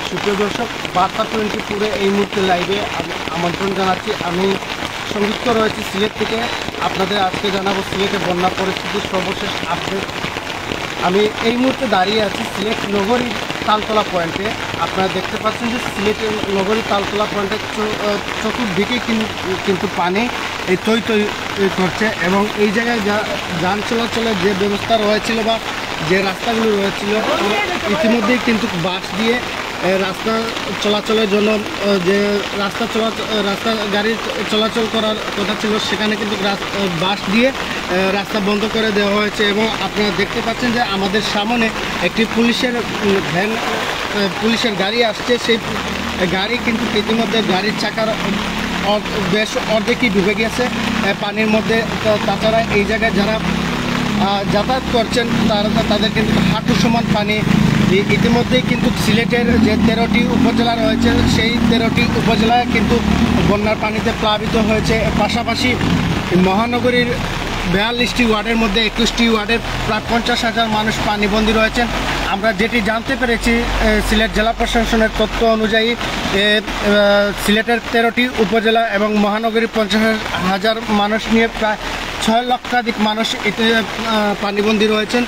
সুপ্রিয় দর্শক, বার্তা 24 এই মুহূর্তে লাইভে আমি আমন্ত্রণ জানাচ্ছি। আমি সংযুক্ত রয়েছি সিলেট থেকে। আপনাদের আজকে জানাবো সিলেটে বন্যা পরিস্থিতির সর্বশেষ আপডেট। আমি এই মুহূর্তে দাঁড়িয়ে আছি সিলেট নগরীর তালতলা পয়েন্টে। আপনারা দেখতে পাচ্ছেন যে সিলেটের নগরীর তালতলা পয়েন্টের চতুর্দিকেই কিন্তু পানি এই তৈ করছে এবং এই জায়গায় যান চলাচলের যে ব্যবস্থা রয়েছিল বা যে রাস্তাগুলো রয়েছিল ইতিমধ্যেই কিন্তু বাস দিয়ে রাস্তা চলাচলের জন্য যে রাস্তা গাড়ি চলাচল করার কথা ছিল সেখানে কিন্তু বাস দিয়ে রাস্তা বন্ধ করে দেওয়া হয়েছে। এবং আপনারা দেখতে পাচ্ছেন যে আমাদের সামনে একটি পুলিশের গাড়ি আসছে। সেই গাড়ি কিন্তু ইতিমধ্যে গাড়ির চাকার বেশ অর্ধেকই ডুবে গেছে পানির মধ্যে। তাছাড়া এই জায়গায় যারা যাতায়াত করছেন তাদের কিন্তু হাঁটু সমান পানি। ইতিমধ্যেই কিন্তু সিলেটের যে 13টি উপজেলা রয়েছে সেই 13টি উপজেলায় কিন্তু বন্যার পানিতে প্লাবিত হয়েছে। পাশাপাশি মহানগরীর 42টি ওয়ার্ডের মধ্যে 21টি ওয়ার্ডের প্রায় 50,000 মানুষ পানিবন্দী রয়েছেন। আমরা যেটি জানতে পেরেছি সিলেট জেলা প্রশাসনের তথ্য অনুযায়ী সিলেটের 13টি উপজেলা এবং মহানগরীর 50,000 মানুষ নিয়ে প্রায় 6 লক্ষাধিক মানুষ এতে পানিবন্দী রয়েছেন।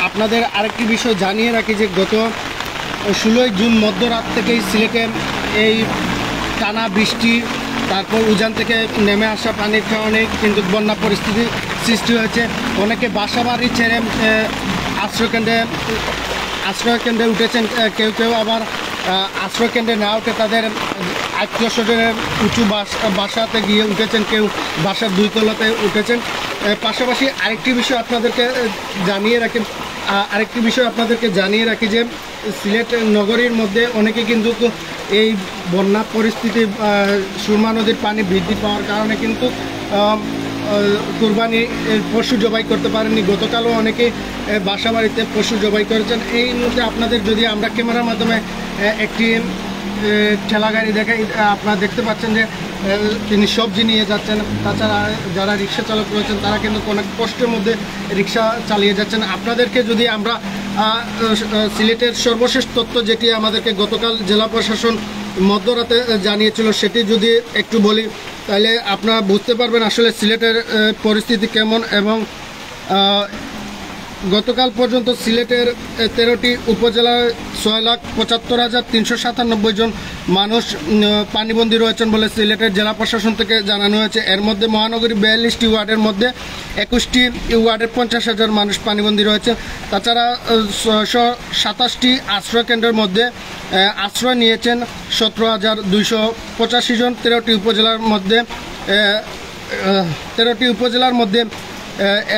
আপনাদের আরেকটি বিষয় জানিয়ে রাখি যে গত 16 জুন মধ্যরাত থেকেই সিলেটে এই টানা বৃষ্টি, তারপর উজান থেকে নেমে আসা পানির কারণে কিন্তু বন্যা পরিস্থিতি সৃষ্টি হয়েছে। অনেকে বাসাবাড়ি ছেড়ে আশ্রয়কেন্দ্রে উঠেছেন, কেউ আবার আশ্রয়কেন্দ্রে না উঠে তাদের আত্মীয় স্বজনের উঁচু বাসাতে গিয়ে উঠেছেন, কেউ বাসার 2 তলাতে উঠেছেন। পাশাপাশি আরেকটি বিষয় আপনাদেরকে জানিয়ে রাখি যে সিলেট নগরীর মধ্যে অনেকে কিন্তু এই বন্যা পরিস্থিতি সুরমা নদীর পানি বৃদ্ধি পাওয়ার কারণে কিন্তু কুরবানি পশু জবাই করতে পারেননি। গতকালও অনেকে বাসা বাড়িতে পশু জবাই করেছেন। এই মুহূর্তে আপনাদের যদি আমরা ক্যামেরার মাধ্যমে একটি ঠেলা গাড়ি দেখাই, আপনারা দেখতে পাচ্ছেন যে তিনি সবজি নিয়ে যাচ্ছেন। তাছাড়া যারা রিক্সা চালক রয়েছেন তারা কিন্তু অনেক কষ্টের মধ্যে রিক্সা চালিয়ে যাচ্ছেন। আপনাদেরকে যদি আমরা সিলেটের সর্বশেষ তথ্য যেটি আমাদেরকে গতকাল জেলা প্রশাসন মধ্যরাতে জানিয়েছিল সেটি যদি একটু বলি তাহলে আপনারা বুঝতে পারবেন আসলে সিলেটের পরিস্থিতি কেমন। এবং গতকাল পর্যন্ত সিলেটের 13টি উপজেলায় 6,75,397 জন মানুষ পানিবন্দী রয়েছেন বলে সিলেটের জেলা প্রশাসন থেকে জানানো হয়েছে। এর মধ্যে মহানগরী 42টি ওয়ার্ডের মধ্যে 21টি ওয়ার্ডের 50,000 মানুষ পানিবন্দী রয়েছে। তাছাড়া 627টি আশ্রয়কেন্দ্রের মধ্যে আশ্রয় নিয়েছেন 17,285 জন। 13টি উপজেলার মধ্যে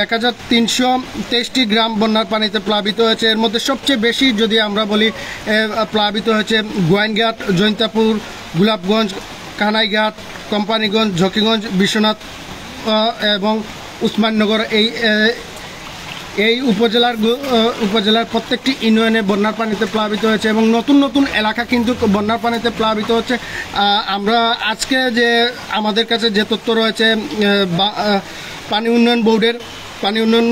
1,323টি গ্রাম বন্যার পানিতে প্লাবিত হয়েছে। এর মধ্যে সবচেয়ে বেশি যদি আমরা বলি প্লাবিত হয়েছে গোয়াইনঘাট, জৈন্তাপুর, গোলাপগঞ্জ, কানাইঘাট, কোম্পানিগঞ্জ, ঝকিগঞ্জ, বিশ্বনাথ এবং উসমাননগর। এই উপজেলার প্রত্যেকটি ইউনিয়নে বন্যার পানিতে প্লাবিত হয়েছে এবং নতুন এলাকা কিন্তু বন্যার পানিতে প্লাবিত হচ্ছে। আমরা আজকে যে আমাদের কাছে যে তথ্য রয়েছে পানি উন্নয়ন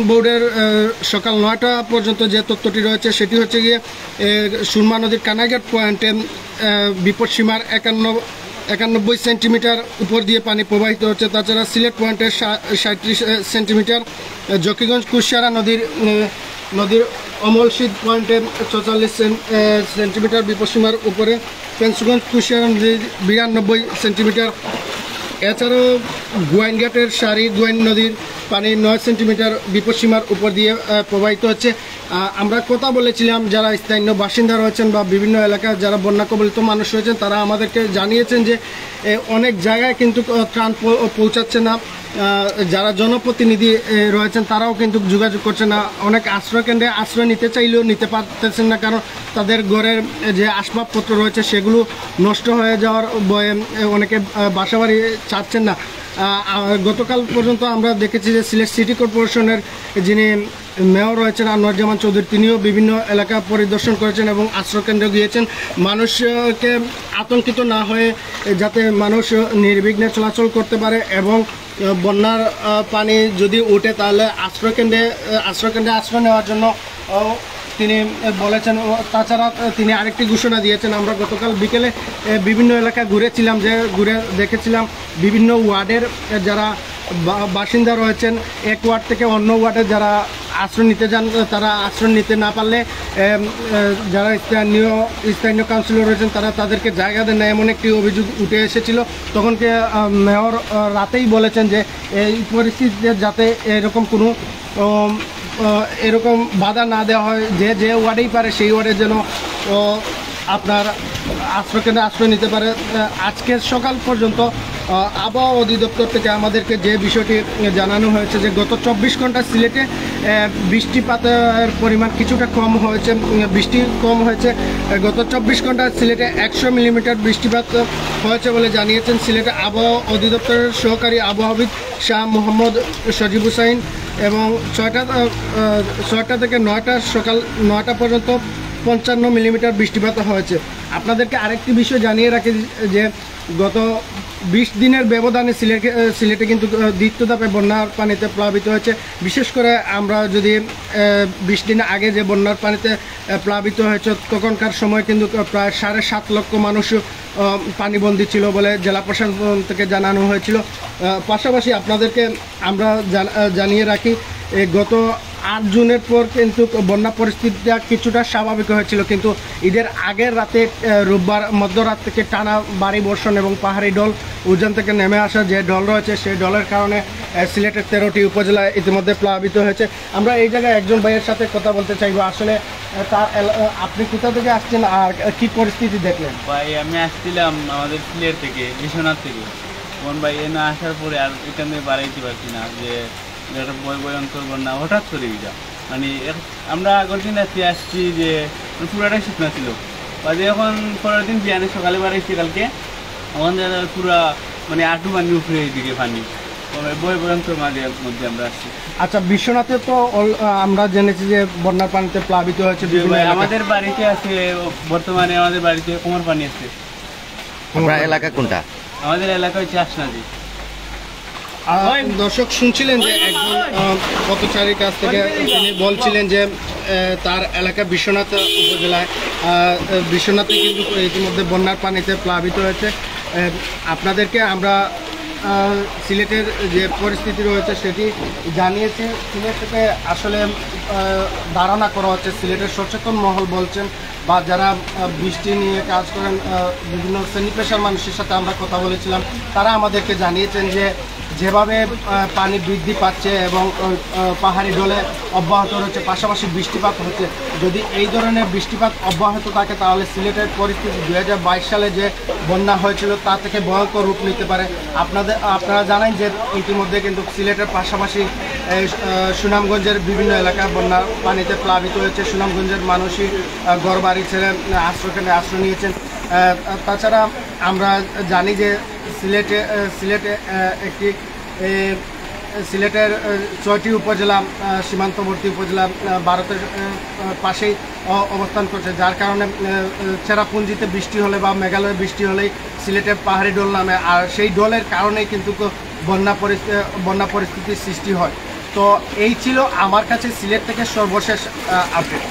বোর্ডের সকাল 9টা পর্যন্ত যে তথ্যটি রয়েছে সেটি হচ্ছে গিয়ে সুরমা নদীর কানাইঘাট পয়েন্টে বিপদসীমার 91 সেন্টিমিটার উপর দিয়ে পানি প্রবাহিত হচ্ছে। তাছাড়া সিলেট পয়েন্টের 37 সেন্টিমিটার, জকিগঞ্জ কুশিয়ারা নদীর অমলশীদ পয়েন্টে 44 সেন্টিমিটার বিপদসীমার উপরে, পেন্সুগঞ্জ কুশিয়ারা নদীর 92 সেন্টিমিটার। এছাড়াও গোয়াইনঘাটের গোয়াইন নদীর পানি 9 সেন্টিমিটার বিপদসীমার উপর দিয়ে প্রবাহিত হচ্ছে। আমরা কথা বলেছিলাম যারা স্থানীয় বাসিন্দা রয়েছেন বা বিভিন্ন এলাকায় যারা বন্যা কবলিত মানুষ রয়েছেন তারা আমাদেরকে জানিয়েছেন যে অনেক জায়গায় কিন্তু ত্রাণ পৌঁছাচ্ছে না। যারা জনপ্রতিনিধি রয়েছেন তারাও কিন্তু যোগাযোগ করছে না। অনেক আশ্রয়কেন্দ্রে আশ্রয় নিতে চাইলেও নিতে পারতেছেন না, কারণ তাদের ঘরের যে আসবাবপত্র রয়েছে সেগুলো নষ্ট হয়ে যাওয়ার ভয়ে অনেকে বাসাবাড়ি চাচ্ছেন না। গতকাল পর্যন্ত আমরা দেখেছি যে সিলেট সিটি কর্পোরেশনের যিনি মেয়র রয়েছেন আনোয়ারুজ্জামান চৌধুরী, তিনিও বিভিন্ন এলাকা পরিদর্শন করেছেন এবং আশ্রয়কেন্দ্রে গিয়েছেন মানুষকে আতঙ্কিত না হয়ে যাতে মানুষ নির্বিঘ্নে চলাচল করতে পারে এবং বন্যার পানি যদি ওঠে তাহলে আশ্রয়কেন্দ্রে আশ্রয় নেওয়ার জন্য তিনি বলেছেন। তাছাড়া তিনি আরেকটি ঘোষণা দিয়েছেন, আমরা গতকাল বিকেলে বিভিন্ন এলাকা ঘুরেছিলাম, যে ঘুরে দেখেছিলাম বিভিন্ন ওয়ার্ডের যারা বাসিন্দা রয়েছেন, এক ওয়ার্ড থেকে অন্য ওয়ার্ডে যারা আশ্রয় নিতে যান, তারা আশ্রয় নিতে না পারলে যারা স্থানীয় কাউন্সিলর রয়েছেন তারা তাদেরকে জায়গা দেন না, এমন একটি অভিযোগ উঠে এসেছিল। তখনকে মেয়র রাতেই বলেছেন যে এই পরিস্থিতিতে যাতে এরকম কোনো এরকম বাধা না দেওয়া হয়, যে ওয়ার্ডেই পারে সেই ওয়ার্ডে যেন আপনার আশ্রয়কেন্দ্রে আশ্রয় নিতে পারে। আজকে সকাল পর্যন্ত আবহাওয়া অধিদপ্তর থেকে আমাদেরকে যে বিষয়টি জানানো হয়েছে যে গত 24 ঘন্টা সিলেটে বৃষ্টিপাতের পরিমাণ কিছুটা কম হয়েছে, বৃষ্টি কম হয়েছে। গত 24 ঘন্টায় সিলেটে 100 মিলিমিটার বৃষ্টিপাত হয়েছে বলে জানিয়েছেন সিলেটের আবহাওয়া অধিদপ্তরের সহকারী আবহাওয়াবিদ শাহ মোহাম্মদ সজিব হুসাইন। এবং 6টা থেকে 9টা সকাল 9টা পর্যন্ত 55 মিলিমিটার বৃষ্টিপাত হয়েছে। আপনাদেরকে আরেকটি বিষয় জানিয়ে রাখি যে গত 20 দিনের ব্যবধানে সিলেটে কিন্তু দ্বিতীয় ধাপে বন্যার পানিতে প্লাবিত হয়েছে। বিশেষ করে আমরা যদি 20 দিন আগে যে বন্যার পানিতে প্লাবিত হয়েছে তখনকার সময় কিন্তু প্রায় 7.5 লক্ষ মানুষ পানিবন্দী ছিল বলে জেলা প্রশাসন থেকে জানানো হয়েছিল। পাশাপাশি আপনাদেরকে আমরা জানিয়ে রাখি গত 8 জুনের পর কিন্তু বন্যা পরিস্থিতিটা কিছুটা স্বাভাবিক হয়েছিল, কিন্তু ঈদের আগের রাতে রোববার মধ্যরাত থেকে টানা ভারী বর্ষণ এবং পাহাড়ি ঢল উজান থেকে নেমে আসা যে ঢল রয়েছে সেই ঢলের কারণে সিলেটের 13টি উপজেলায় ইতিমধ্যে প্লাবিত হয়েছে। আমরা এই জায়গায় একজন ভাইয়ের সাথে কথা বলতে চাইবো, আসলে তার আপনি কোথা থেকে আসছেন আর কি পরিস্থিতি দেখলেন? ভাই আমি আসছিলাম আমাদের সিলেট থেকে, বিশ্বনাথ থেকে। মন ভাই এনে আসার পরে আর এখানে বাড়াইতে পারছি না, যে একটা ভয়ঙ্কর বন্যা হঠাৎ করে যা মানে আমরা আগের দিন আসছি যে পুরাটাই শুকনা ছিল, বাজে এখন পরের দিন বিয়ানে সকালে বাড়াইছি কালকে, আমাদের পুরা মানে আটু পানি উপরে এইদিকে পানি, ভয়ঙ্কর মাঝের মধ্যে আমরা আসছি। আচ্ছা, বিশ্বনাথে তো আমরা জেনেছি যে বন্যার পানিতে প্লাবিত হয়েছে। আমাদের বাড়িতে আছে বর্তমানে, আমাদের বাড়িতে কোমর পানি আছে। এলাকা কোনটা? আমাদের এলাকা হচ্ছে আসনাদি। দর্শক শুনছিলেন যে একজন পথচারীর কাছ থেকে তিনি বলছিলেন যে তার এলাকা বিশ্বনাথ উপজেলায়, বিশ্বনাথে কিন্তু ইতিমধ্যে বন্যার পানিতে প্লাবিত হয়েছে। আপনাদেরকে আমরা সিলেটের যে পরিস্থিতি রয়েছে সেটি জানিয়েছি। সিলেট থেকে আসলে ধারণা করা হচ্ছে, সিলেটের সচেতন মহল বলছেন বা যারা বৃষ্টি নিয়ে কাজ করেন বিভিন্ন শ্রেণী পেশার মানুষের সাথে আমরা কথা বলেছিলাম, তারা আমাদেরকে জানিয়েছেন যে যেভাবে পানি বৃদ্ধি পাচ্ছে এবং পাহাড়ি ঢলে অব্যাহত রয়েছে, পাশাপাশি বৃষ্টিপাত হচ্ছে, যদি এই ধরনের বৃষ্টিপাত অব্যাহত থাকে তাহলে সিলেটের পরিস্থিতি 2022 সালে যে বন্যা হয়েছিল তা থেকে ভয়ঙ্কর রূপ নিতে পারে। আপনারা জানেন যে ইতিমধ্যে কিন্তু সিলেটের পাশাপাশি সুনামগঞ্জের বিভিন্ন এলাকা বন্যার পানিতে প্লাবিত হয়েছে। সুনামগঞ্জের মানুষই ঘরবাড়ি ছেড়ে আশ্রয়কেন্দ্রে আশ্রয় নিয়েছেন। তাছাড়া আমরা জানি যে সিলেটের 6টি উপজেলা সীমান্তবর্তী উপজেলা ভারতের পাশেই অবস্থান করছে, যার কারণে চেরাপুঞ্জিতে বৃষ্টি হলে বা মেঘালয়ে বৃষ্টি হলেই সিলেটে পাহাড়ি ঢল নামে, আর সেই ঢলের কারণেই কিন্তু বন্যা পরিস্থিতির সৃষ্টি হয়। তো এই ছিল আমার কাছে সিলেট থেকে সর্বশেষ আপডেট।